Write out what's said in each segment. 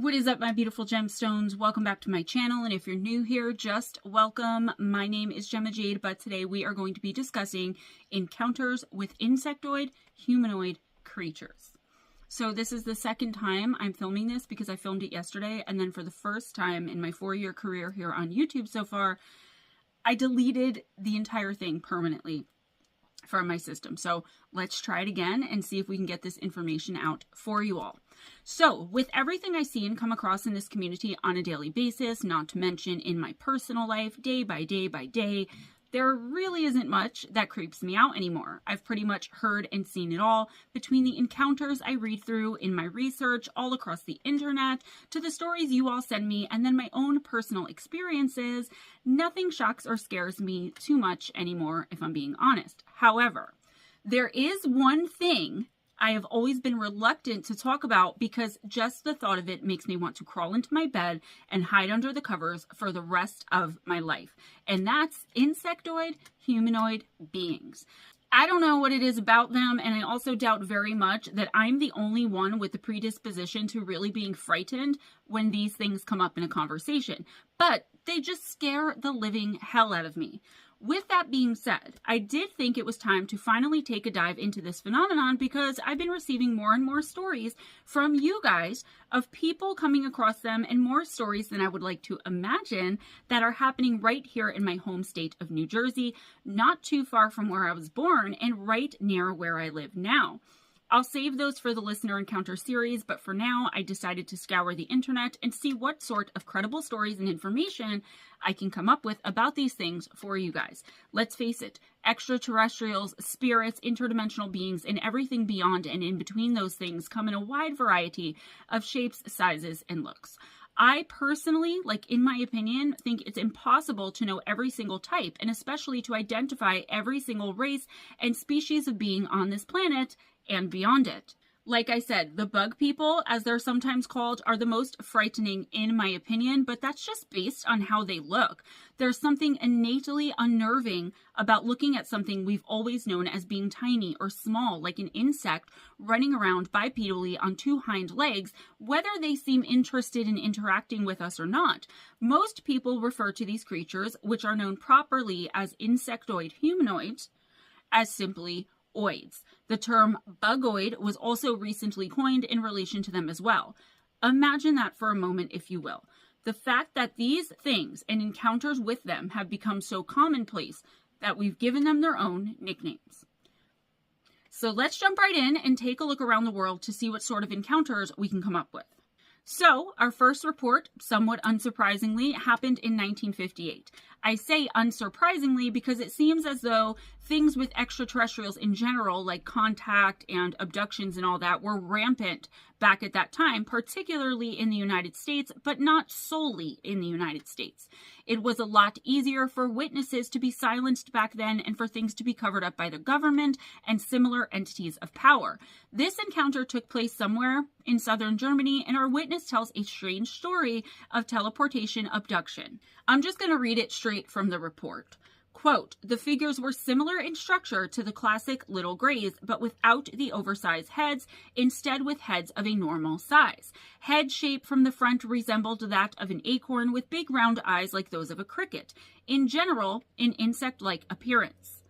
What is up, my beautiful gemstones? Welcome back to my channel, and if you're new here, just welcome. My name is GemmaJade, but today we are going to be discussing encounters with insectoid, humanoid creatures. So this is the second time I'm filming this because I filmed it yesterday, and then for the first time in my 4-year career here on YouTube so far, I deleted the entire thing permanently from my system. So let's try it again and see if we can get this information out for you all. So with everything I see and come across in this community on a daily basis, not to mention in my personal life, day by day by day, there really isn't much that creeps me out anymore. I've pretty much heard and seen it all, between the encounters I read through in my research all across the internet, to the stories you all send me, and then my own personal experiences. Nothing shocks or scares me too much anymore, if I'm being honest. However, there is one thing I have always been reluctant to talk about because just the thought of it makes me want to crawl into my bed and hide under the covers for the rest of my life. And that's insectoid, humanoid beings. I don't know what it is about them, and I also doubt very much that I'm the only one with the predisposition to really being frightened when these things come up in a conversation. But they just scare the living hell out of me. With that being said, I did think it was time to finally take a dive into this phenomenon because I've been receiving more and more stories from you guys of people coming across them, and more stories than I would like to imagine that are happening right here in my home state of New Jersey, not too far from where I was born and right near where I live now. I'll save those for the listener encounter series, but for now, I decided to scour the internet and see what sort of credible stories and information I can come up with about these things for you guys. Let's face it, extraterrestrials, spirits, interdimensional beings, and everything beyond and in between those things come in a wide variety of shapes, sizes, and looks. I personally, in my opinion, think it's impossible to know every single type, and especially to identify every single race and species of being on this planet and beyond it. Like I said, the bug people, as they're sometimes called, are the most frightening in my opinion, but that's just based on how they look. There's something innately unnerving about looking at something we've always known as being tiny or small, like an insect running around bipedally on 2 hind legs, whether they seem interested in interacting with us or not. Most people refer to these creatures, which are known properly as insectoid humanoids, as simply oids. The term bugoid was also recently coined in relation to them as well. Imagine that for a moment, if you will. The fact that these things and encounters with them have become so commonplace that we've given them their own nicknames. So let's jump right in and take a look around the world to see what sort of encounters we can come up with. So, our first report, somewhat unsurprisingly, happened in 1958. I say unsurprisingly because it seems as though things with extraterrestrials in general, like contact and abductions and all that, were rampant back at that time, particularly in the United States, but not solely in the United States. It was a lot easier for witnesses to be silenced back then and for things to be covered up by the government and similar entities of power. This encounter took place somewhere in southern Germany, and our witness tells a strange story of teleportation abduction. I'm just going to read it straight from the report. Quote, the figures were similar in structure to the classic little greys, but without the oversized heads, instead with heads of a normal size. Head shape from the front resembled that of an acorn with big round eyes like those of a cricket. In general, an insect-like appearance.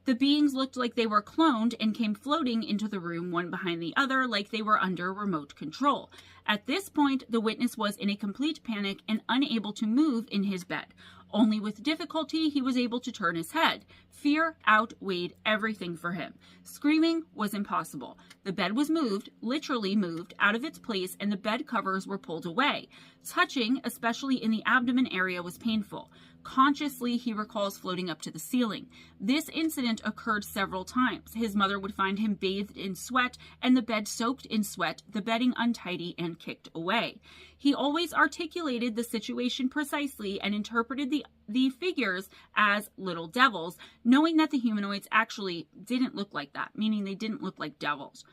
The beings looked like they were cloned and came floating into the room one behind the other like they were under remote control. At this point, the witness was in a complete panic and unable to move in his bed. Only with difficulty he was able to turn his head. Fear outweighed everything for him. Screaming was impossible. The bed was moved, literally moved, out of its place, and the bed covers were pulled away. Touching, especially in the abdomen area, was painful. Consciously, he recalls floating up to the ceiling. This incident occurred several times. His mother would find him bathed in sweat and the bed soaked in sweat, the bedding untidy and kicked away. He always articulated the situation precisely and interpreted the figures as little devils, knowing that the humanoids actually didn't look like that, meaning they didn't look like devils.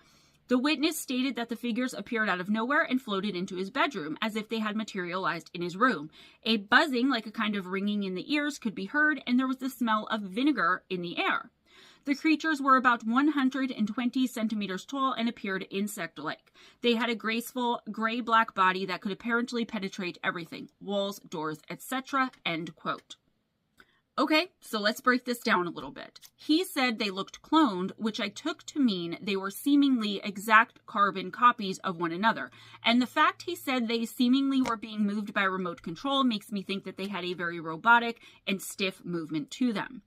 The witness stated that the figures appeared out of nowhere and floated into his bedroom, as if they had materialized in his room. A buzzing, like a kind of ringing in the ears, could be heard, and there was the smell of vinegar in the air. The creatures were about 120 centimeters tall and appeared insect-like. They had a graceful gray-black body that could apparently penetrate everything, walls, doors, etc. End quote. Okay, so let's break this down a little bit. He said they looked cloned, which I took to mean they were seemingly exact carbon copies of one another. And the fact he said they seemingly were being moved by remote control makes me think that they had a very robotic and stiff movement to them.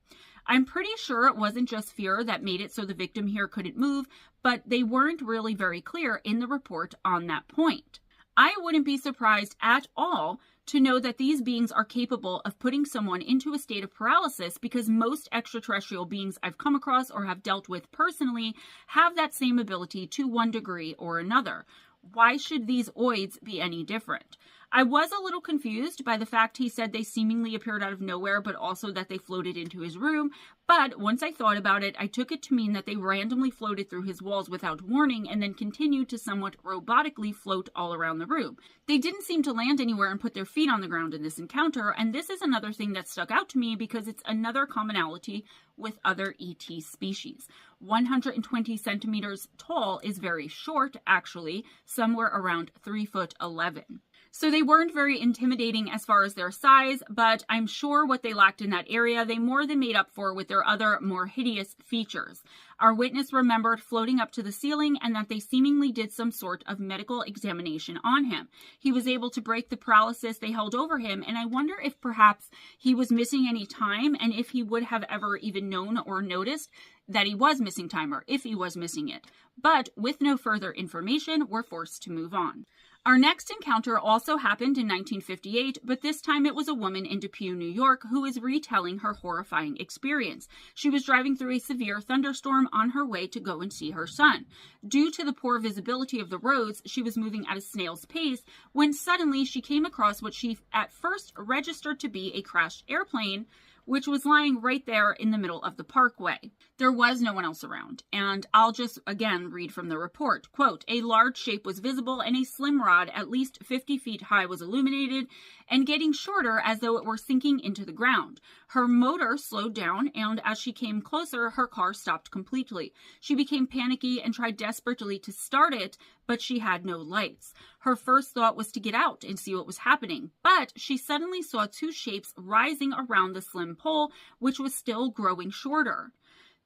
I'm pretty sure it wasn't just fear that made it so the victim here couldn't move, but they weren't really very clear in the report on that point. I wouldn't be surprised at all to know that these beings are capable of putting someone into a state of paralysis, because most extraterrestrial beings I've come across or have dealt with personally have that same ability to one degree or another. Why should these oids be any different? I was a little confused by the fact he said they seemingly appeared out of nowhere, but also that they floated into his room. But once I thought about it, I took it to mean that they randomly floated through his walls without warning and then continued to somewhat robotically float all around the room. They didn't seem to land anywhere and put their feet on the ground in this encounter, and this is another thing that stuck out to me because it's another commonality with other ET species. 120 centimeters tall is very short, actually, somewhere around 3'11". So they weren't very intimidating as far as their size, but I'm sure what they lacked in that area, they more than made up for with their other, more hideous features. Our witness remembered floating up to the ceiling and that they seemingly did some sort of medical examination on him. He was able to break the paralysis they held over him, and I wonder if perhaps he was missing any time and if he would have ever even known or noticed that he was missing time, or if he was missing it. But with no further information, we're forced to move on. Our next encounter also happened in 1958, but this time it was a woman in Depew, New York, who is retelling her horrifying experience. She was driving through a severe thunderstorm on her way to go and see her son. Due to the poor visibility of the roads, she was moving at a snail's pace when suddenly she came across what she at first registered to be a crashed airplane, which was lying right there in the middle of the parkway. There was no one else around, and I'll just again read from the report. Quote, "A large shape was visible and a slim rod at least 50 feet high was illuminated and getting shorter as though it were sinking into the ground. Her motor slowed down, and as she came closer, her car stopped completely. She became panicky and tried desperately to start it, but she had no lights. Her first thought was to get out and see what was happening, but she suddenly saw two shapes rising around the slim pole, which was still growing shorter.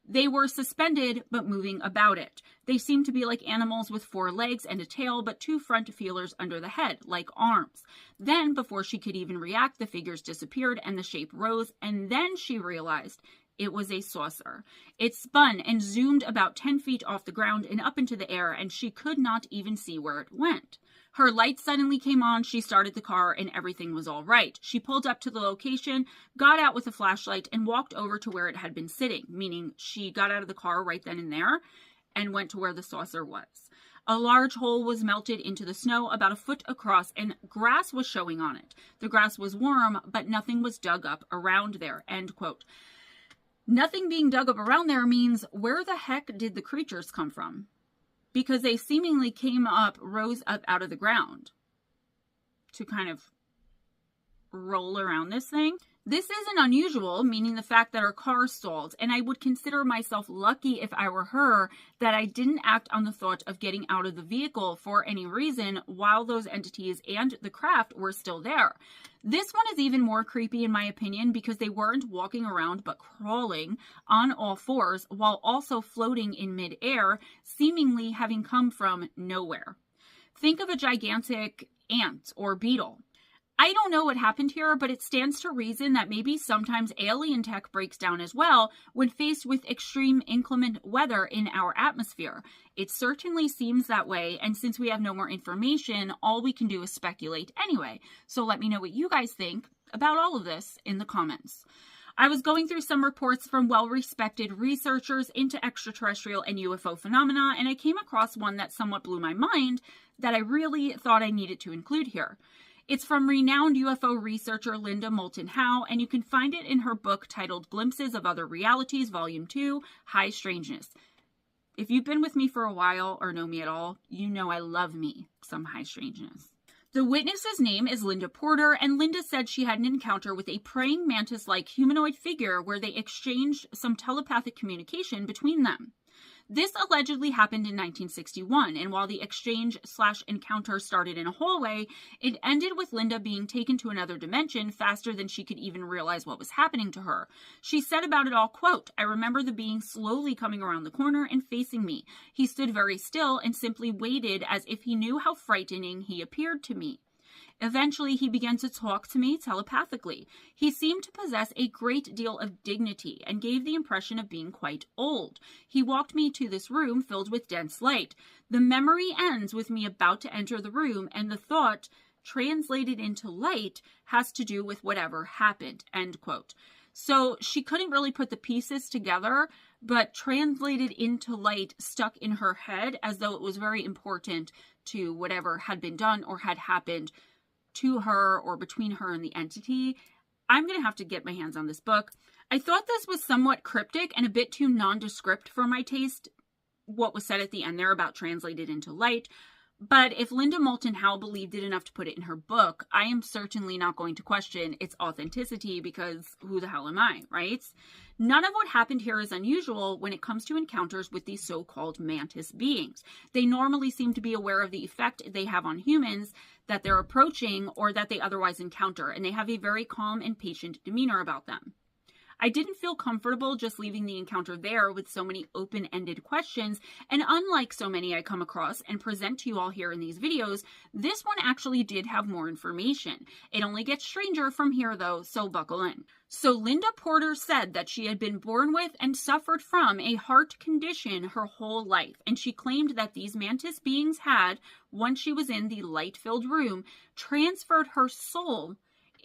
They were suspended, but moving about it. They seemed to be like animals with 4 legs and a tail, but 2 front feelers under the head, like arms. Then, before she could even react, the figures disappeared and the shape rose, and then she realized it was a saucer. It spun and zoomed about 10 feet off the ground and up into the air, and she could not even see where it went. Her lights suddenly came on, she started the car, and everything was all right. She pulled up to the location, got out with a flashlight, and walked over to where it had been sitting, meaning she got out of the car right then and there and went to where the saucer was. A large hole was melted into the snow about a foot across, and grass was showing on it. The grass was warm, but nothing was dug up around there." End quote. Nothing being dug up around there means where the heck did the creatures come from? Because they seemingly rose up out of the ground to kind of roll around this thing. This isn't unusual, meaning the fact that her car stalled, and I would consider myself lucky if I were her that I didn't act on the thought of getting out of the vehicle for any reason while those entities and the craft were still there. This one is even more creepy in my opinion because they weren't walking around but crawling on all fours while also floating in midair, seemingly having come from nowhere. Think of a gigantic ant or beetle. I don't know what happened here, but it stands to reason that maybe sometimes alien tech breaks down as well when faced with extreme inclement weather in our atmosphere. It certainly seems that way, and since we have no more information, all we can do is speculate anyway. So let me know what you guys think about all of this in the comments. I was going through some reports from well-respected researchers into extraterrestrial and UFO phenomena, and I came across one that somewhat blew my mind that I really thought I needed to include here. It's from renowned UFO researcher Linda Moulton Howe, and you can find it in her book titled Glimpses of Other Realities, Volume 2, High Strangeness. If you've been with me for a while or know me at all, you know I love me some high strangeness. The witness's name is Linda Porter, and Linda said she had an encounter with a praying mantis-like humanoid figure where they exchanged some telepathic communication between them. This allegedly happened in 1961, and while the exchange/encounter started in a hallway, it ended with Linda being taken to another dimension faster than she could even realize what was happening to her. She said about it all, quote, "I remember the being slowly coming around the corner and facing me. He stood very still and simply waited as if he knew how frightening he appeared to me. Eventually, he began to talk to me telepathically. He seemed to possess a great deal of dignity and gave the impression of being quite old. He walked me to this room filled with dense light. The memory ends with me about to enter the room, and the thought, translated into light, has to do with whatever happened," end quote. So she couldn't really put the pieces together, but translated into light stuck in her head as though it was very important to whatever had been done or had happened to her or between her and the entity. I'm going to have to get my hands on this book. I thought this was somewhat cryptic and a bit too nondescript for my taste, what was said at the end there about translated into light. But if Linda Moulton Howe believed it enough to put it in her book, I am certainly not going to question its authenticity because who the hell am I, right? None of what happened here is unusual when it comes to encounters with these so-called mantis beings. They normally seem to be aware of the effect they have on humans that they're approaching or that they otherwise encounter, and they have a very calm and patient demeanor about them. I didn't feel comfortable just leaving the encounter there with so many open-ended questions, and unlike so many I come across and present to you all here in these videos, this one actually did have more information. It only gets stranger from here though, so buckle in. So Linda Porter said that she had been born with and suffered from a heart condition her whole life, and she claimed that these mantis beings had, once she was in the light-filled room, transferred her soul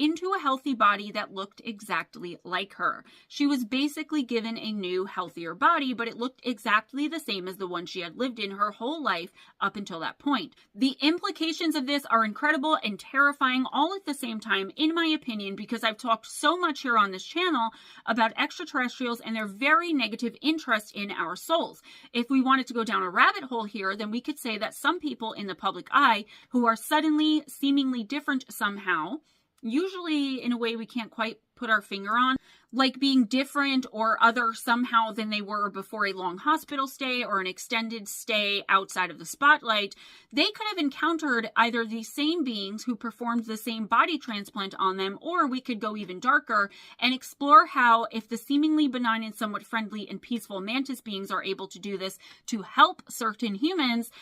into a healthy body that looked exactly like her. She was basically given a new, healthier body, but it looked exactly the same as the one she had lived in her whole life up until that point. The implications of this are incredible and terrifying all at the same time, in my opinion, because I've talked so much here on this channel about extraterrestrials and their very negative interest in our souls. If we wanted to go down a rabbit hole here, then we could say that some people in the public eye who are suddenly seemingly different somehow, usually in a way we can't quite put our finger on, like being different or other somehow than they were before a long hospital stay or an extended stay outside of the spotlight, they could have encountered either the same beings who performed the same body transplant on them, or we could go even darker and explore how, if the seemingly benign and somewhat friendly and peaceful mantis beings are able to do this to help certain humans,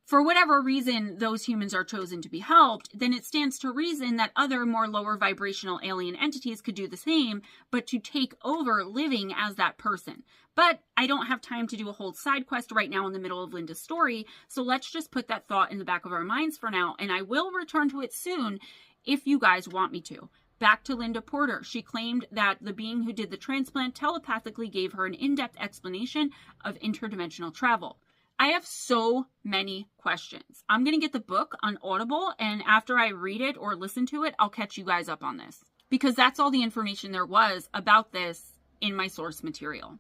for whatever reason those humans are chosen to be helped, then it stands to reason that other more lower vibrational alien entities could do the same, but to take over living as that person. But I don't have time to do a whole side quest right now in the middle of Linda's story, so let's just put that thought in the back of our minds for now, and I will return to it soon if you guys want me to. Back to Linda Porter. She claimed that the being who did the transplant telepathically gave her an in-depth explanation of interdimensional travel. I have so many questions. I'm going to get the book on Audible, and after I read it or listen to it, I'll catch you guys up on this, because that's all the information there was about this in my source material.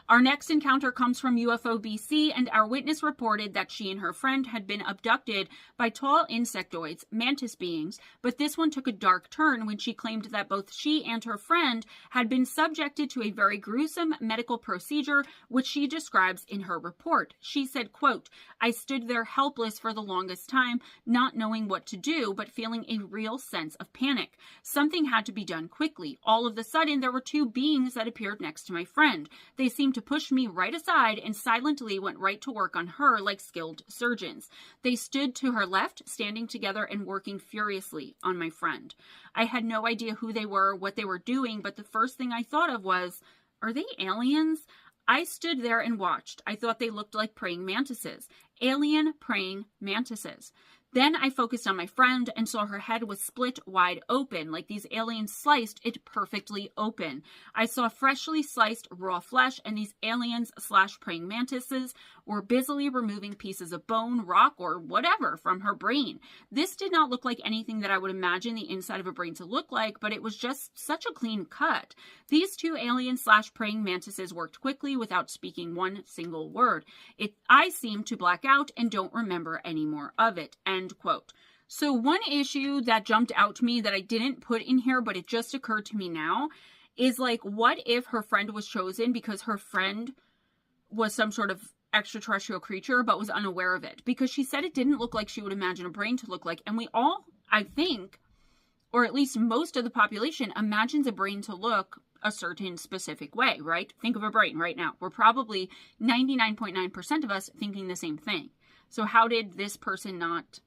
Our next encounter comes from UFO BC, and our witness reported that she and her friend had been abducted by tall insectoids, mantis beings, but this one took a dark turn when she claimed that both she and her friend had been subjected to a very gruesome medical procedure, which she describes in her report. She said, quote, "I stood there helpless for the longest time, not knowing what to do, but feeling a real sense of panic. Something had to be done quickly. All of a sudden, there were two beings that appeared next to my friend. They seemed to push me right aside and silently went right to work on her like skilled surgeons. They stood to her left, standing together and working furiously on my friend. I had no idea who they were, what they were doing, but the first thing I thought of was, are they aliens? I stood there and watched. I thought they looked like praying mantises. Alien praying mantises. Then I focused on my friend and saw her head was split wide open, like these aliens sliced it perfectly open. I saw freshly sliced raw flesh, and these aliens/praying mantises were busily removing pieces of bone, rock, or whatever from her brain. This did not look like anything that I would imagine the inside of a brain to look like, but it was just such a clean cut. These two aliens/praying mantises worked quickly without speaking one single word. I seemed to black out and don't remember any more of it." End quote. So one issue that jumped out to me that I didn't put in here, but it just occurred to me now, is like, what if her friend was chosen because her friend was some sort of extraterrestrial creature but was unaware of it? Because she said it didn't look like she would imagine a brain to look like. And we all, I think, or at least most of the population, imagines a brain to look a certain specific way, right? Think of a brain right now. We're probably 99.9% of us thinking the same thing. So how did this person not,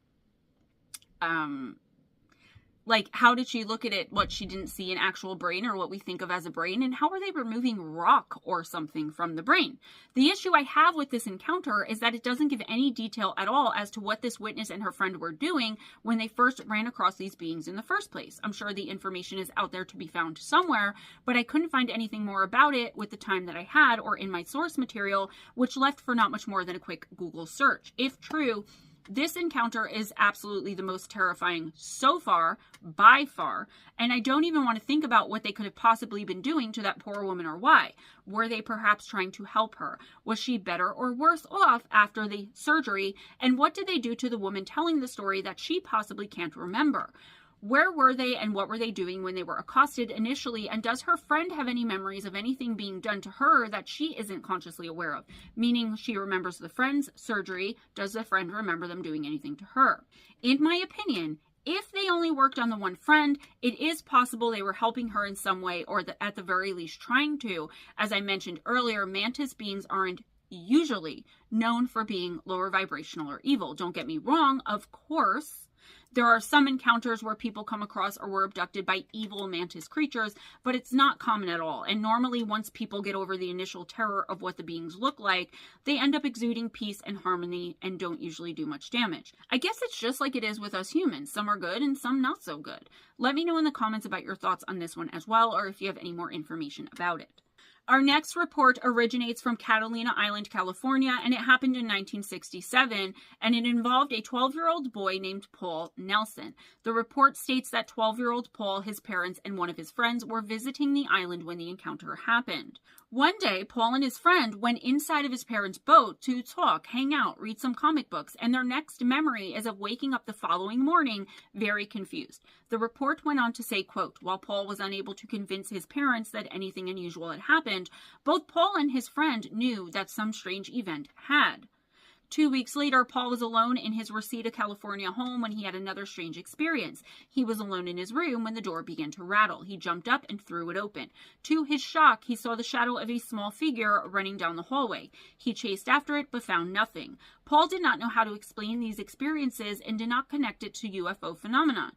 how did she look at it, what she didn't see an actual brain or what we think of as a brain? And how are they removing rock or something from the brain? The issue I have with this encounter is that it doesn't give any detail at all as to what this witness and her friend were doing when they first ran across these beings in the first place. I'm sure the information is out there to be found somewhere, but I couldn't find anything more about it with the time that I had or in my source material, which left for not much more than a quick Google search. If true, this encounter is absolutely the most terrifying so far, by far, and I don't even want to think about what they could have possibly been doing to that poor woman or why. Were they perhaps trying to help her? Was she better or worse off after the surgery? And what did they do to the woman telling the story that she possibly can't remember? Where were they and what were they doing when they were accosted initially? And does her friend have any memories of anything being done to her that she isn't consciously aware of? Meaning she remembers the friend's surgery. Does the friend remember them doing anything to her? In my opinion, if they only worked on the one friend, it is possible they were helping her in some way, or at the very least trying to. As I mentioned earlier, mantis beings aren't usually known for being lower vibrational or evil. Don't get me wrong, of course. There are some encounters where people come across or were abducted by evil mantis creatures, but it's not common at all. And normally, once people get over the initial terror of what the beings look like, they end up exuding peace and harmony and don't usually do much damage. I guess it's just like it is with us humans. Some are good and some not so good. Let me know in the comments about your thoughts on this one as well, or if you have any more information about it. Our next report originates from Catalina Island, California, and it happened in 1967, and it involved a 12-year-old boy named Paul Nelson. The report states that 12-year-old Paul, his parents, and one of his friends were visiting the island when the encounter happened. One day, Paul and his friend went inside of his parents' boat to talk, hang out, read some comic books, and their next memory is of waking up the following morning very confused. The report went on to say, quote, while Paul was unable to convince his parents that anything unusual had happened, both Paul and his friend knew that some strange event had. 2 weeks later, Paul was alone in his Reseda, California home when he had another strange experience. He was alone in his room when the door began to rattle. He jumped up and threw it open. To his shock, he saw the shadow of a small figure running down the hallway. He chased after it, but found nothing. Paul did not know how to explain these experiences and did not connect it to UFO phenomena.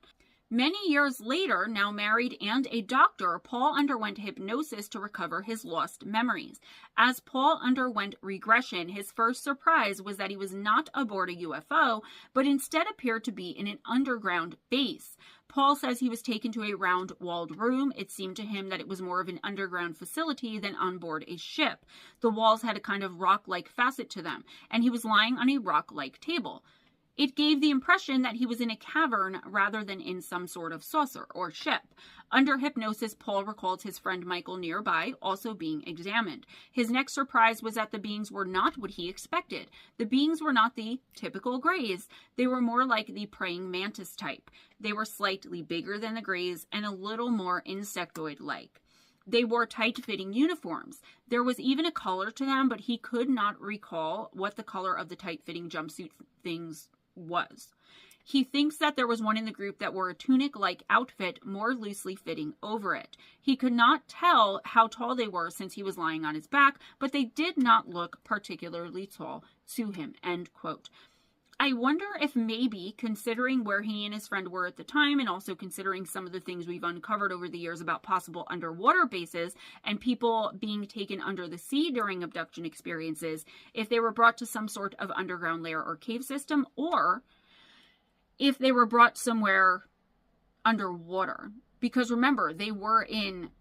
Many years later, now married and a doctor, Paul underwent hypnosis to recover his lost memories. As Paul underwent regression, his first surprise was that he was not aboard a UFO, but instead appeared to be in an underground base. Paul says he was taken to a round-walled room. It seemed to him that it was more of an underground facility than on board a ship. The walls had a kind of rock-like facet to them, and he was lying on a rock-like table. It gave the impression that he was in a cavern rather than in some sort of saucer or ship. Under hypnosis, Paul recalled his friend Michael nearby, also being examined. His next surprise was that the beings were not what he expected. The beings were not the typical Greys. They were more like the praying mantis type. They were slightly bigger than the Greys and a little more insectoid-like. They wore tight-fitting uniforms. There was even a color to them, but he could not recall what the color of the tight-fitting jumpsuit things was. He thinks that there was one in the group that wore a tunic-like outfit more loosely fitting over it. He could not tell how tall they were since he was lying on his back, but they did not look particularly tall to him, end quote. I wonder if maybe, considering where he and his friend were at the time, and also considering some of the things we've uncovered over the years about possible underwater bases and people being taken under the sea during abduction experiences, if they were brought to some sort of underground lair or cave system, or if they were brought somewhere underwater. Because remember, they were in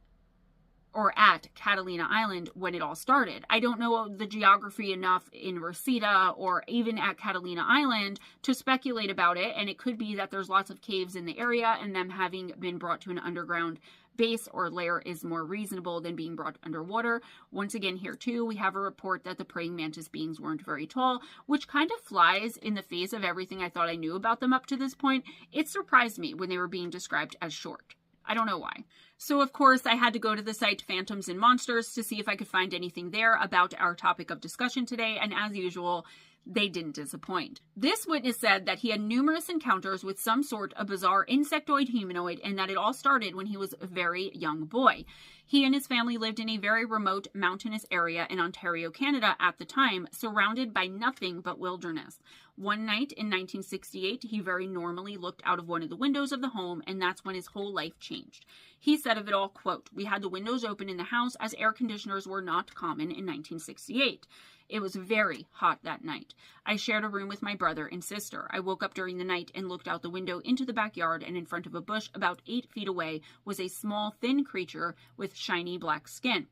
or at Catalina Island when it all started. I don't know the geography enough in Reseda or even at Catalina Island to speculate about it, and it could be that there's lots of caves in the area and them having been brought to an underground base or lair is more reasonable than being brought underwater. Once again, here too, we have a report that the praying mantis beings weren't very tall, which kind of flies in the face of everything I thought I knew about them up to this point. It surprised me when they were being described as short. I don't know why. So, of course, I had to go to the site Phantoms and Monsters to see if I could find anything there about our topic of discussion today, and as usual, they didn't disappoint. This witness said that he had numerous encounters with some sort of bizarre insectoid humanoid and that it all started when he was a very young boy. He and his family lived in a very remote mountainous area in Ontario, Canada at the time, surrounded by nothing but wilderness. One night in 1968, he very normally looked out of one of the windows of the home, and that's when his whole life changed. He said of it all, quote, "We had the windows open in the house as air conditioners were not common in 1968. It was very hot that night. I shared a room with my brother and sister. I woke up during the night and looked out the window into the backyard, and in front of a bush about 8 feet away was a small, thin creature with shiny black skin.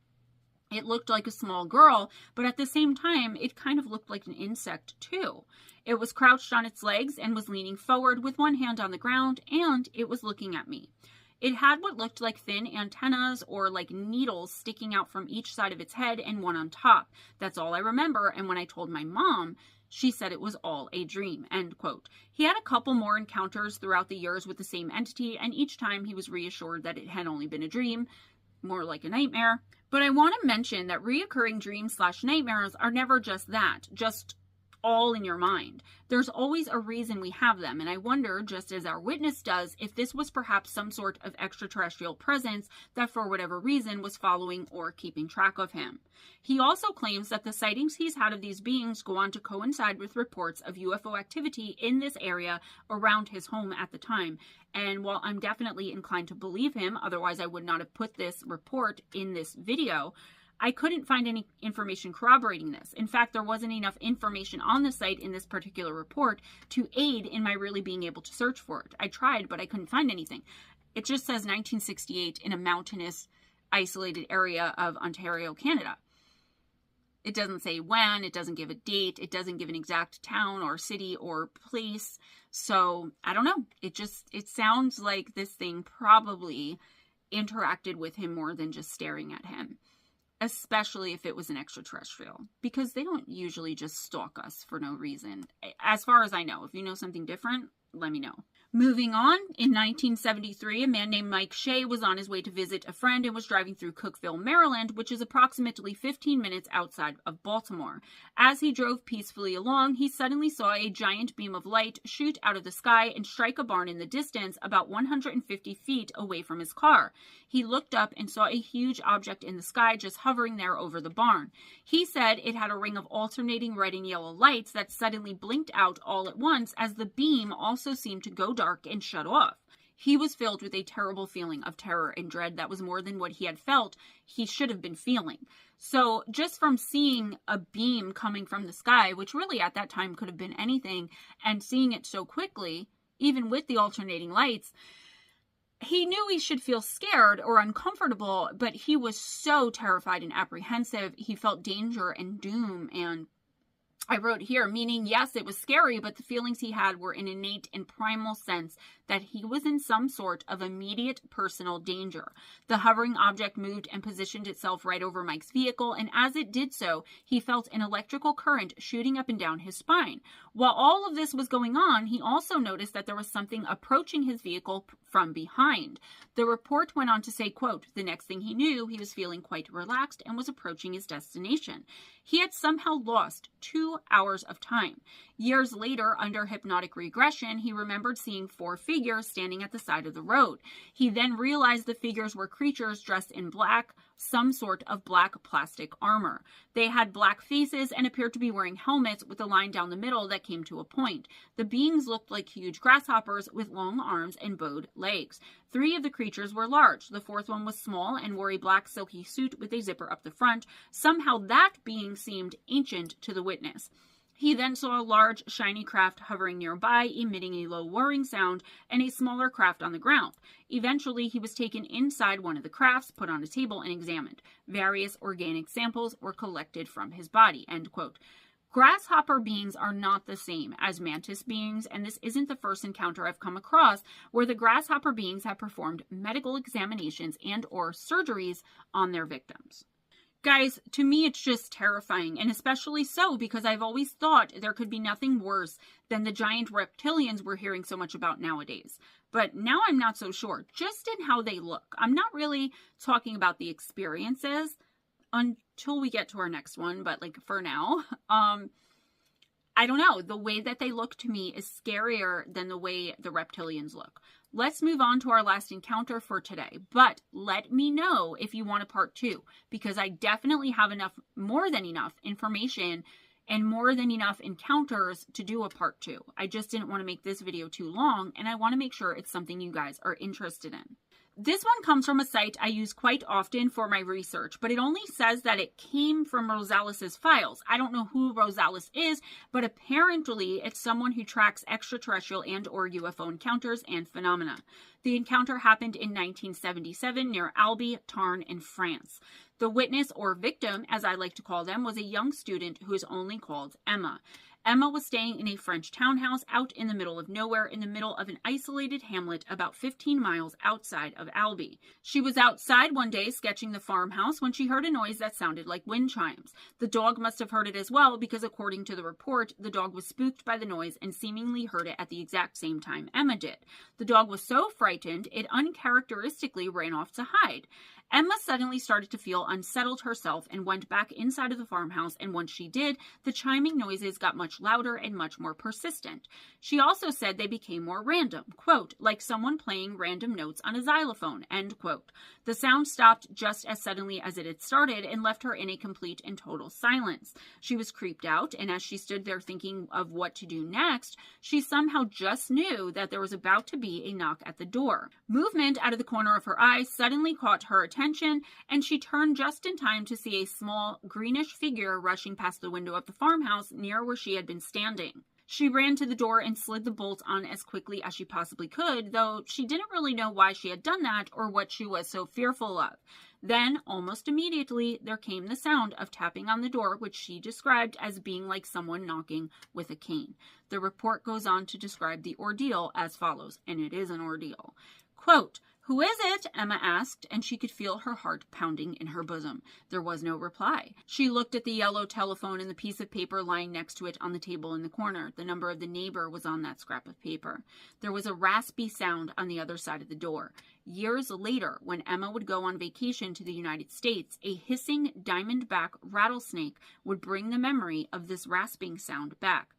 It looked like a small girl, but at the same time, it kind of looked like an insect too. It was crouched on its legs and was leaning forward with one hand on the ground, and it was looking at me. It had what looked like thin antennas or like needles sticking out from each side of its head and one on top. That's all I remember, and when I told my mom, she said it was all a dream," end quote. He had a couple more encounters throughout the years with the same entity, and each time he was reassured that it had only been a dream, more like a nightmare. But I want to mention that reoccurring dreams/nightmares are never just that, just all in your mind. There's always a reason we have them, and I wonder, just as our witness does, if this was perhaps some sort of extraterrestrial presence that for whatever reason was following or keeping track of him. He also claims that the sightings he's had of these beings go on to coincide with reports of UFO activity in this area around his home at the time. And while I'm definitely inclined to believe him, otherwise I would not have put this report in this video, I couldn't find any information corroborating this. In fact, there wasn't enough information on the site in this particular report to aid in my really being able to search for it. I tried, but I couldn't find anything. It just says 1968 in a mountainous, isolated area of Ontario, Canada. It doesn't say when, it doesn't give a date, it doesn't give an exact town or city or place. So, I don't know. It sounds like this thing probably interacted with him more than just staring at him. Especially if it was an extraterrestrial, because they don't usually just stalk us for no reason. As far as I know, if you know something different, let me know. Moving on, in 1973, a man named Mike Shea was on his way to visit a friend and was driving through Cookeville, Maryland, which is approximately 15 minutes outside of Baltimore. As he drove peacefully along, he suddenly saw a giant beam of light shoot out of the sky and strike a barn in the distance about 150 feet away from his car. He looked up and saw a huge object in the sky just hovering there over the barn. He said it had a ring of alternating red and yellow lights that suddenly blinked out all at once as the beam also seemed to go dark and shut off. He was filled with a terrible feeling of terror and dread that was more than what he had felt he should have been feeling. So just from seeing a beam coming from the sky, which really at that time could have been anything, and seeing it so quickly, even with the alternating lights, he knew he should feel scared or uncomfortable, but he was so terrified and apprehensive. He felt danger and doom, and I wrote here, meaning, yes, it was scary, but the feelings he had were an innate and primal sense that he was in some sort of immediate personal danger. The hovering object moved and positioned itself right over Mike's vehicle, and as it did so, he felt an electrical current shooting up and down his spine. While all of this was going on, he also noticed that there was something approaching his vehicle from behind. The report went on to say, quote, "The next thing he knew, he was feeling quite relaxed and was approaching his destination. He had somehow lost 2 hours of time. Years later, under hypnotic regression, he remembered seeing 4 figures standing at the side of the road. He then realized the figures were creatures dressed in black, some sort of black plastic armor. They had black faces and appeared to be wearing helmets with a line down the middle that came to a point. The beings looked like huge grasshoppers with long arms and bowed legs. 3 of the creatures were large. The 4th one was small and wore a black silky suit with a zipper up the front. Somehow that being seemed ancient to the witness. He then saw a large, shiny craft hovering nearby, emitting a low whirring sound, and a smaller craft on the ground. Eventually, he was taken inside one of the crafts, put on a table, and examined. Various organic samples were collected from his body." End quote. Grasshopper beings are not the same as mantis beings, and this isn't the first encounter I've come across where the grasshopper beings have performed medical examinations and/or surgeries on their victims. Guys, to me, it's just terrifying, and especially so because I've always thought there could be nothing worse than the giant reptilians we're hearing so much about nowadays. But now I'm not so sure, just in how they look. I'm not really talking about the experiences until we get to our next one, but like for now, I don't know. The way that they look to me is scarier than the way the reptilians look. Let's move on to our last encounter for today, but let me know if you want a part 2, because I definitely have more than enough information and more than enough encounters to do a part 2. I just didn't want to make this video too long, and I want to make sure it's something you guys are interested in. This one comes from a site I use quite often for my research, but it only says that it came from Rosalis's files. I don't know who Rosalis is, but apparently it's someone who tracks extraterrestrial and/or UFO encounters and phenomena. The encounter happened in 1977 near Albi, Tarn, in France. The witness, or victim, as I like to call them, was a young student who is only called Emma. Emma was staying in a French townhouse out in the middle of nowhere in the middle of an isolated hamlet about 15 miles outside of Albi. She was outside one day sketching the farmhouse when she heard a noise that sounded like wind chimes. The dog must have heard it as well because, according to the report, the dog was spooked by the noise and seemingly heard it at the exact same time Emma did. The dog was so frightened it uncharacteristically ran off to hide. Emma suddenly started to feel unsettled herself and went back inside of the farmhouse, and once she did, the chiming noises got much louder and much more persistent. She also said they became more random, quote, like someone playing random notes on a xylophone, end quote. The sound stopped just as suddenly as it had started and left her in a complete and total silence. She was creeped out, and as she stood there thinking of what to do next, she somehow just knew that there was about to be a knock at the door. Movement out of the corner of her eye suddenly caught her attention, and she turned just in time to see a small greenish figure rushing past the window of the farmhouse near where she had been standing. She ran to the door and slid the bolt on as quickly as she possibly could, though she didn't really know why she had done that or what she was so fearful of. Then, almost immediately, there came the sound of tapping on the door, which she described as being like someone knocking with a cane. The report goes on to describe the ordeal as follows, and it is an ordeal. Quote, "Who is it?" Emma asked, and she could feel her heart pounding in her bosom. There was no reply. She looked at the yellow telephone and the piece of paper lying next to it on the table in the corner. The number of the neighbor was on that scrap of paper. There was a raspy sound on the other side of the door. Years later, when Emma would go on vacation to the United States, a hissing diamondback rattlesnake would bring the memory of this rasping sound back.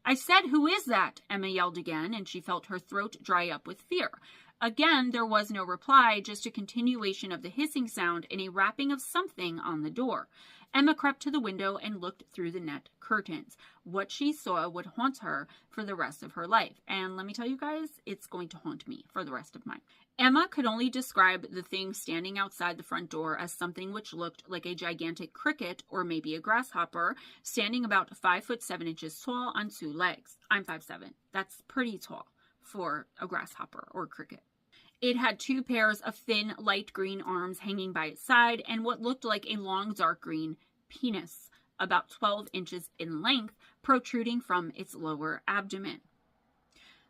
"I said, who is that?" Emma yelled again, and she felt her throat dry up with fear. Again, there was no reply, just a continuation of the hissing sound and a rapping of something on the door. Emma crept to the window and looked through the net curtains. What she saw would haunt her for the rest of her life. And let me tell you guys, it's going to haunt me for the rest of mine. Emma could only describe the thing standing outside the front door as something which looked like a gigantic cricket or maybe a grasshopper, standing about 5'7" tall on 2 legs. I'm 5'7". That's pretty tall for a grasshopper or cricket. It had 2 pairs of thin, light green arms hanging by its side and what looked like a long, dark green penis, about 12 inches in length, protruding from its lower abdomen.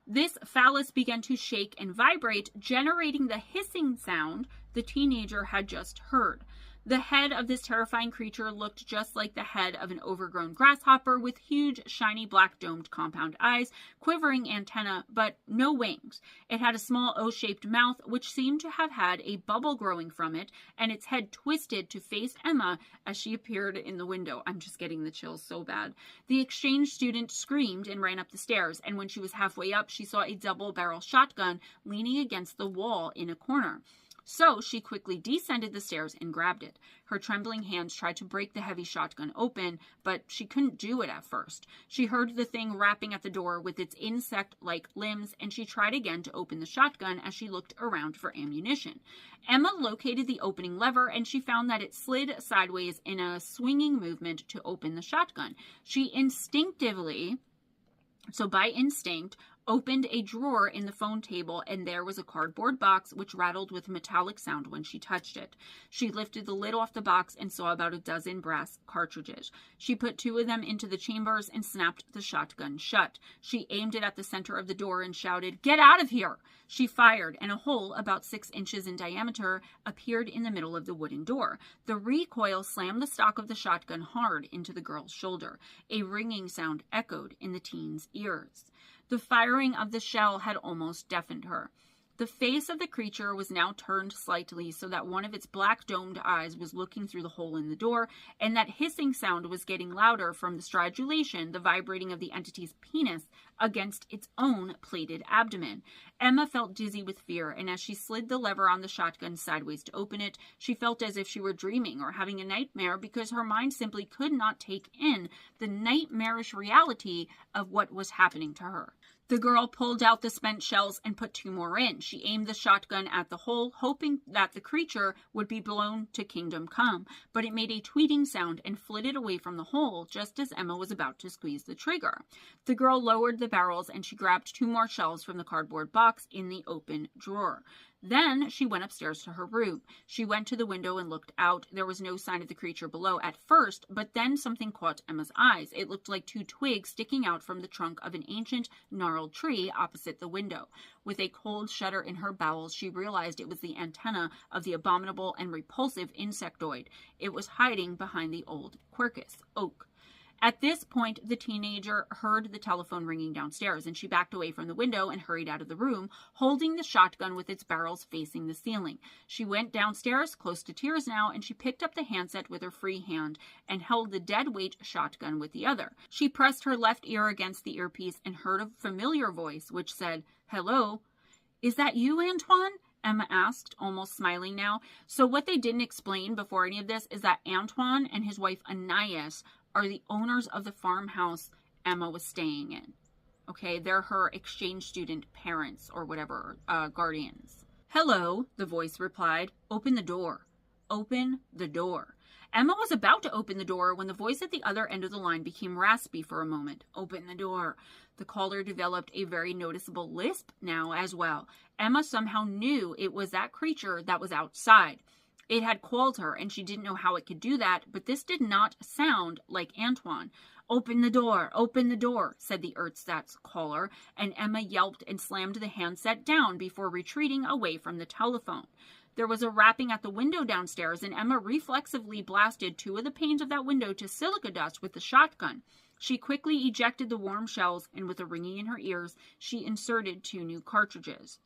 This phallus began to shake and vibrate, generating the hissing sound the teenager had just heard. The head of this terrifying creature looked just like the head of an overgrown grasshopper with huge, shiny, black domed compound eyes, quivering antennae, but no wings. It had a small O-shaped mouth, which seemed to have had a bubble growing from it, and its head twisted to face Emma as she appeared in the window. I'm just getting the chills so bad. The exchange student screamed and ran up the stairs, and when she was halfway up, she saw a double-barrel shotgun leaning against the wall in a corner. So she quickly descended the stairs and grabbed it. Her trembling hands tried to break the heavy shotgun open, but she couldn't do it at first. She heard the thing rapping at the door with its insect-like limbs, and she tried again to open the shotgun as she looked around for ammunition. Emma located the opening lever, and she found that it slid sideways in a swinging movement to open the shotgun. She instinctively, so by instinct, opened a drawer in the phone table, and there was a cardboard box which rattled with a metallic sound when she touched it. She lifted the lid off the box and saw about a dozen brass cartridges. She put 2 of them into the chambers and snapped the shotgun shut. She aimed it at the center of the door and shouted, "Get out of here!" She fired, and a hole about 6 inches in diameter appeared in the middle of the wooden door. The recoil slammed the stock of the shotgun hard into the girl's shoulder. A ringing sound echoed in the teen's ears. The firing of the shell had almost deafened her. The face of the creature was now turned slightly so that one of its black domed eyes was looking through the hole in the door, and that hissing sound was getting louder from the stridulation, the vibrating of the entity's penis against its own plated abdomen. Emma felt dizzy with fear, and as she slid the lever on the shotgun sideways to open it, she felt as if she were dreaming or having a nightmare, because her mind simply could not take in the nightmarish reality of what was happening to her. The girl pulled out the spent shells and put 2 more in. She aimed the shotgun at the hole, hoping that the creature would be blown to kingdom come, but it made a tweeting sound and flitted away from the hole just as Emma was about to squeeze the trigger. The girl lowered the barrels, and she grabbed 2 more shells from the cardboard box in the open drawer. Then she went upstairs to her room. She went to the window and looked out. There was no sign of the creature below at first, but then something caught Emma's eyes. It looked like 2 twigs sticking out from the trunk of an ancient, gnarled tree opposite the window. With a cold shudder in her bowels, she realized it was the antenna of the abominable and repulsive Insectoid. It was hiding behind the old quercus oak. At this point, the teenager heard the telephone ringing downstairs, and she backed away from the window and hurried out of the room, holding the shotgun with its barrels facing the ceiling. She went downstairs, close to tears now, and she picked up the handset with her free hand and held the dead-weight shotgun with the other. She pressed her left ear against the earpiece and heard a familiar voice which said, "Hello." "Is that you, Antoine?" Emma asked, almost smiling now. So what they didn't explain before any of this is that Antoine and his wife Anais are the owners of the farmhouse Emma was staying in. Okay, they're her exchange student parents or whatever, guardians. "Hello," the voice replied. "Open the door. Open the door." Emma was about to open the door when the voice at the other end of the line became raspy for a moment. "Open the door." The caller developed a very noticeable lisp now as well. Emma somehow knew it was that creature that was outside. It had called her, and she didn't know how it could do that, but this did not sound like Antoine. "Open the door," said the ersatz caller, and Emma yelped and slammed the handset down before retreating away from the telephone. There was a rapping at the window downstairs, and Emma reflexively blasted 2 of the panes of that window to silica dust with the shotgun. She quickly ejected the warm shells, and with a ringing in her ears, she inserted 2 new cartridges.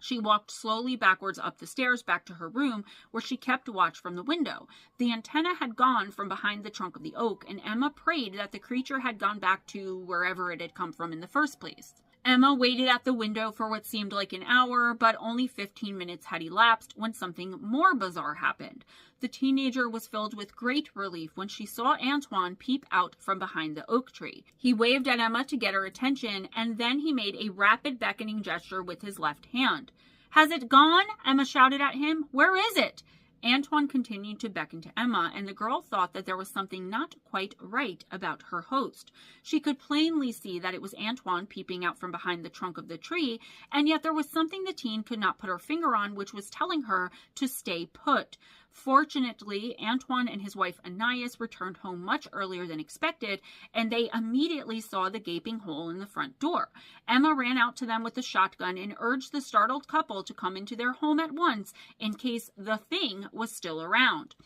She walked slowly backwards up the stairs back to her room, where she kept watch from the window. The antenna had gone from behind the trunk of the oak, and Emma prayed that the creature had gone back to wherever it had come from in the first place. Emma waited at the window for what seemed like an hour, but only 15 minutes had elapsed when something more bizarre happened. The teenager was filled with great relief when she saw Antoine peep out from behind the oak tree. He waved at Emma to get her attention, and then he made a rapid beckoning gesture with his left hand. "Has it gone?" Emma shouted at him. "Where is it?" Antoine continued to beckon to Emma, and the girl thought that there was something not quite right about her host. She could plainly see that it was Antoine peeping out from behind the trunk of the tree, and yet there was something the teen could not put her finger on, which was telling her to stay put. Fortunately, Antoine and his wife Anais returned home much earlier than expected, and they immediately saw the gaping hole in the front door. Emma ran out to them with the shotgun and urged the startled couple to come into their home at once in case the thing was still around.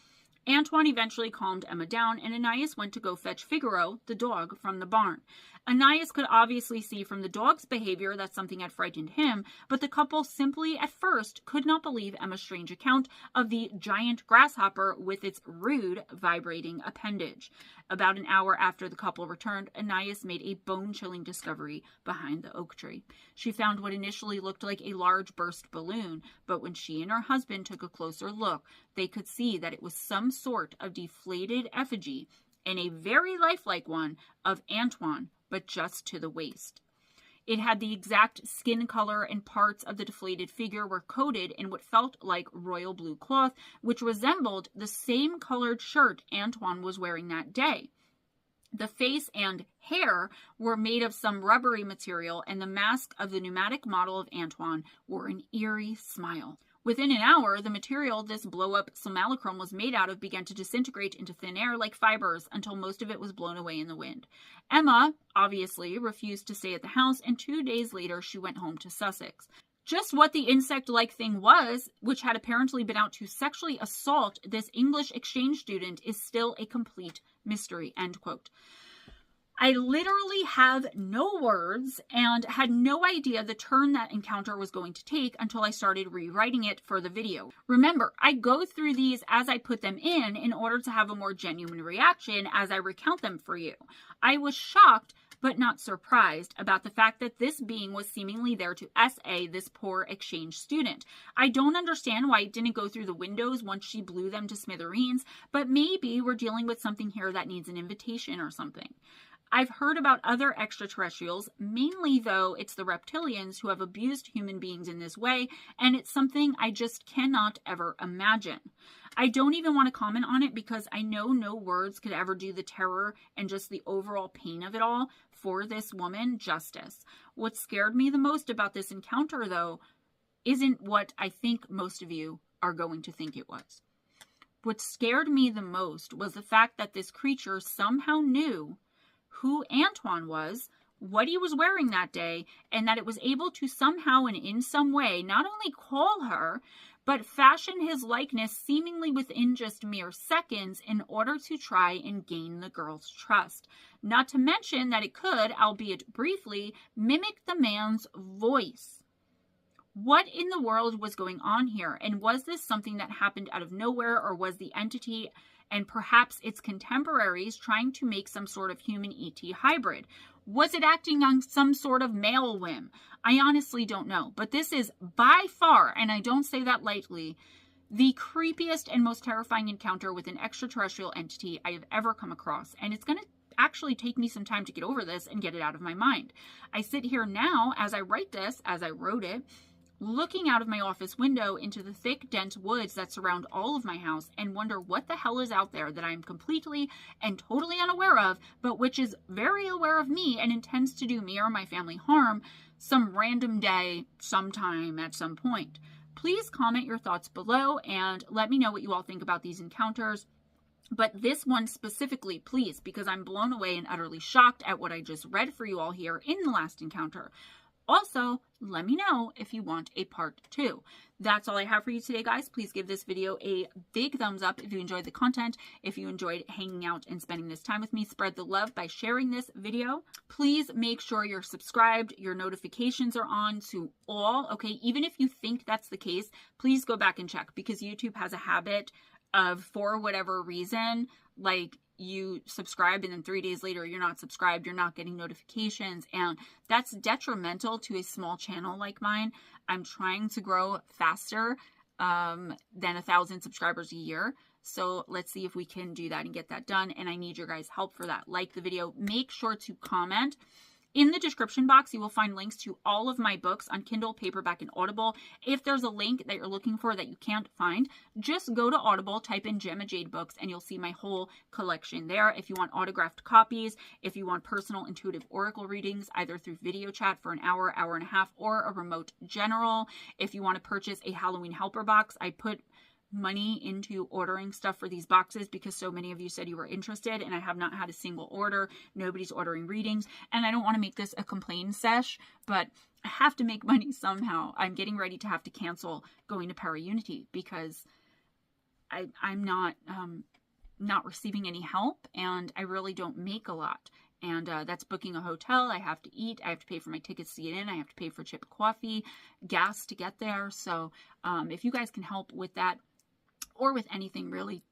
Antoine eventually calmed Emma down, and Anais went to go fetch Figaro, the dog, from the barn. Anais could obviously see from the dog's behavior that something had frightened him, but the couple simply at first could not believe Emma's strange account of the giant grasshopper with its rude vibrating appendage. About an hour after the couple returned, Anais made a bone-chilling discovery behind the oak tree. She found what initially looked like a large burst balloon, but when she and her husband took a closer look, they could see that it was some sort of deflated effigy, and a very lifelike one, of Antoine, but just to the waist. It had the exact skin color, and parts of the deflated figure were coated in what felt like royal blue cloth, which resembled the same colored shirt Antoine was wearing that day. The face and hair were made of some rubbery material, and the mask of the pneumatic model of Antoine wore an eerie smile. Within an hour, the material this blow-up simulacrum was made out of began to disintegrate into thin air like fibers until most of it was blown away in the wind. Emma, obviously, refused to stay at the house, and 2 days later she went home to Sussex. Just what the insect-like thing was, which had apparently been out to sexually assault this English exchange student, is still a complete mystery, end quote. I literally have no words and had no idea the turn that encounter was going to take until I started rewriting it for the video. Remember, I go through these as I put them in order to have a more genuine reaction as I recount them for you. I was shocked but not surprised about the fact that this being was seemingly there to SA this poor exchange student. I don't understand why it didn't go through the windows once she blew them to smithereens, but maybe we're dealing with something here that needs an invitation or something. I've heard about other extraterrestrials, mainly though it's the reptilians who have abused human beings in this way, and it's something I just cannot ever imagine. I don't even want to comment on it because I know no words could ever do the terror and just the overall pain of it all for this woman justice. What scared me the most about this encounter, though, isn't what I think most of you are going to think it was. What scared me the most was the fact that this creature somehow knew who Antoine was, what he was wearing that day, and that it was able to somehow and in some way not only call her, but fashion his likeness seemingly within just mere seconds in order to try and gain the girl's trust. Not to mention that it could, albeit briefly, mimic the man's voice. What in the world was going on here? And was this something that happened out of nowhere, or was the entity and perhaps its contemporaries trying to make some sort of human ET hybrid? Was it acting on some sort of male whim? I honestly don't know, but this is by far, and I don't say that lightly, the creepiest and most terrifying encounter with an extraterrestrial entity I have ever come across, and it's going to actually take me some time to get over this and get it out of my mind. I sit here now as I write this, as I wrote it, looking out of my office window into the thick, dense woods that surround all of my house and wonder what the hell is out there that I'm completely and totally unaware of, but which is very aware of me and intends to do me or my family harm some random day, sometime, at some point. Please comment your thoughts below and let me know what you all think about these encounters. But this one specifically, please, because I'm blown away and utterly shocked at what I just read for you all here in the last encounter. Also, let me know if you want a part 2. That's all I have for you today, guys. Please give this video a big thumbs up if you enjoyed the content. If you enjoyed hanging out and spending this time with me, spread the love by sharing this video. Please make sure you're subscribed, your notifications are on to all, okay? Even if you think that's the case, please go back and check, because YouTube has a habit of, for whatever reason, like, you subscribe and then 3 days later you're not subscribed, you're not getting notifications, and that's detrimental to a small channel like mine. I'm trying to grow faster than 1,000 subscribers a year, so let's see if we can do that and get that done, and I need your guys' help for that. Like the video, make sure to comment. In the description box, you will find links to all of my books on Kindle, paperback, and Audible. If there's a link that you're looking for that you can't find, just go to Audible, type in Gemma Jade Books, and you'll see my whole collection there. If you want autographed copies, if you want personal intuitive oracle readings, either through video chat for an hour, hour and a half, or a remote general. If you want to purchase a Halloween helper box, I put money into ordering stuff for these boxes because so many of you said you were interested, and I have not had a single order. Nobody's ordering readings, and I don't want to make this a complaint sesh, but I have to make money somehow. I'm getting ready to have to cancel going to Para-Unity because I'm not receiving any help, and I really don't make a lot. And that's booking a hotel. I have to eat. I have to pay for my tickets to get in. I have to pay for chip coffee, gas to get there. So if you guys can help with that or with anything really,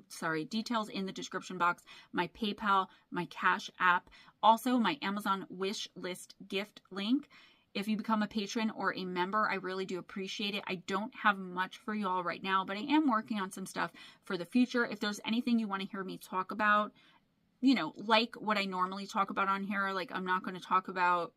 sorry, details in the description box, my PayPal, my Cash App, also my Amazon wish list gift link. If you become a patron or a member, I really do appreciate it. I don't have much for you all right now, but I am working on some stuff for the future. If there's anything you want to hear me talk about, you know, like what I normally talk about on here, like I'm not going to talk about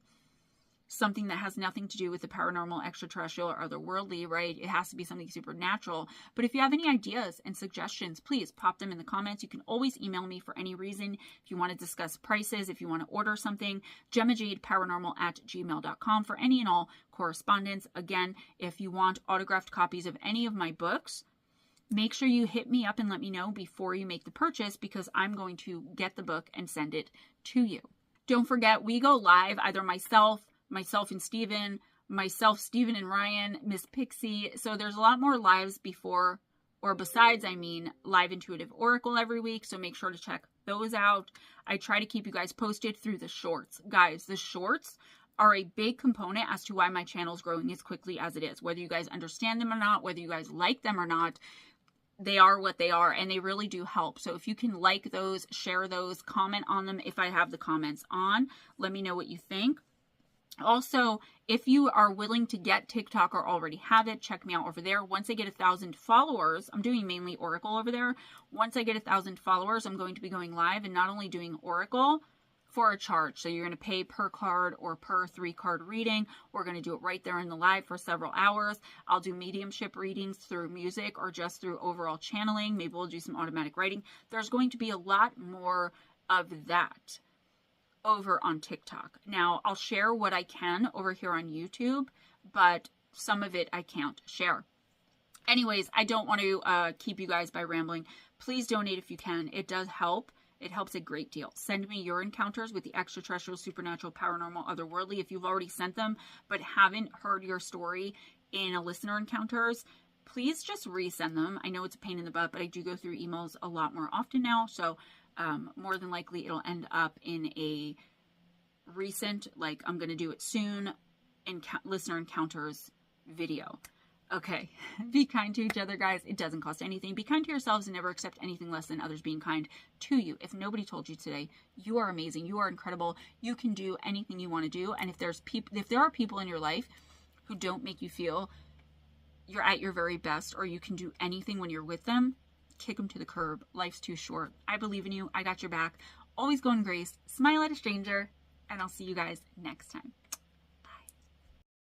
something that has nothing to do with the paranormal, extraterrestrial, or otherworldly, right? It has to be something supernatural. But if you have any ideas and suggestions, please pop them in the comments. You can always email me for any reason. If you want to discuss prices, if you want to order something, GemmaJadeParanormal@gmail.com for any and all correspondence. Again, if you want autographed copies of any of my books, make sure you hit me up and let me know before you make the purchase, because I'm going to get the book and send it to you. Don't forget, we go live, either myself and Steven, Steven and Ryan, Miss Pixie. So there's a lot more lives before, or besides, I mean, live intuitive oracle every week. So make sure to check those out. I try to keep you guys posted through the shorts. Guys, the shorts are a big component as to why my channel is growing as quickly as it is. Whether you guys understand them or not, whether you guys like them or not, they are what they are, and they really do help. So if you can like those, share those, comment on them if I have the comments on, let me know what you think. Also, if you are willing to get TikTok or already have it, check me out over there. Once I get 1,000 followers, I'm doing mainly Oracle over there. Once I get 1,000 followers, I'm going to be going live and not only doing Oracle for a charge. So you're going to pay per card or per 3-card reading. We're going to do it right there in the live for several hours. I'll do mediumship readings through music or just through overall channeling. Maybe we'll do some automatic writing. There's going to be a lot more of that over on TikTok. Now, I'll share what I can over here on YouTube, but some of it I can't share. Anyways, I don't want to keep you guys by rambling. Please donate if you can. It does help. It helps a great deal. Send me your encounters with the extraterrestrial, supernatural, paranormal, otherworldly. If you've already sent them but haven't heard your story in a listener encounters, please just resend them. I know it's a pain in the butt, but I do go through emails a lot more often now. So more than likely it'll end up in a recent, like I'm going to do it soon, listener encounters video. Okay, be kind to each other, guys. It doesn't cost anything. Be kind to yourselves and never accept anything less than others being kind to you. If nobody told you today, you are amazing. You are incredible. You can do anything you want to do. And if there are people in your life who don't make you feel you're at your very best or you can do anything when you're with them, kick them to the curb. Life's too short. I believe in you. I got your back. Always go in grace. Smile at a stranger. And I'll see you guys next time.